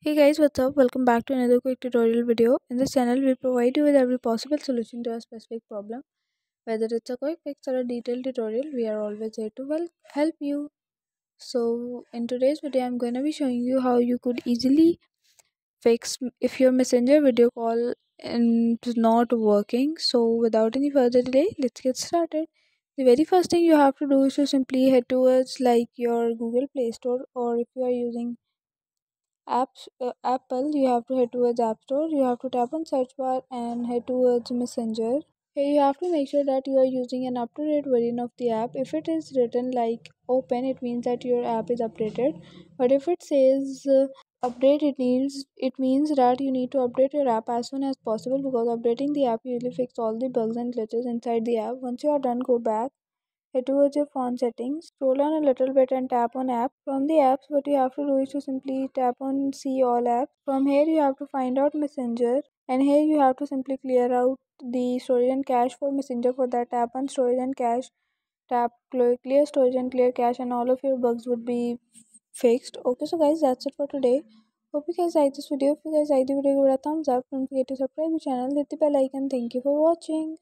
Hey guys, what's up? Welcome back to another quick tutorial video. In this channel, we provide you with every possible solution to a specific problem. Whether it's a quick fix or a detailed tutorial, we are always here to help you. So, in today's video, I'm going to be showing you how you could easily fix if your messenger video call is not working. So, without any further delay, let's get started. The very first thing you have to do is to simply head towards like your Google Play Store, or if you are using Apple, you have to head towards App Store. You have to tap on search bar and head towards Messenger. Here you have to make sure that you are using an up-to-date version of the app. If it is written like open, it means that your app is updated. But if it says update, it means that you need to update your app as soon as possible, because updating the app usually fix all the bugs and glitches inside the app. Once you are done, go back. Head towards your phone settings, scroll down a little bit and tap on apps. From the apps, what you have to do is to simply tap on see all apps. From here you have to find out Messenger, and here you have to simply clear out the storage and cache for Messenger. For that, tap on storage and cache, clear storage and clear cache, and all of your bugs would be fixed. Okay, so guys, that's it for today. Hope you guys like this video. If you guys like the video, give it a thumbs up. Don't forget to subscribe the channel, hit the bell icon. Thank you for watching.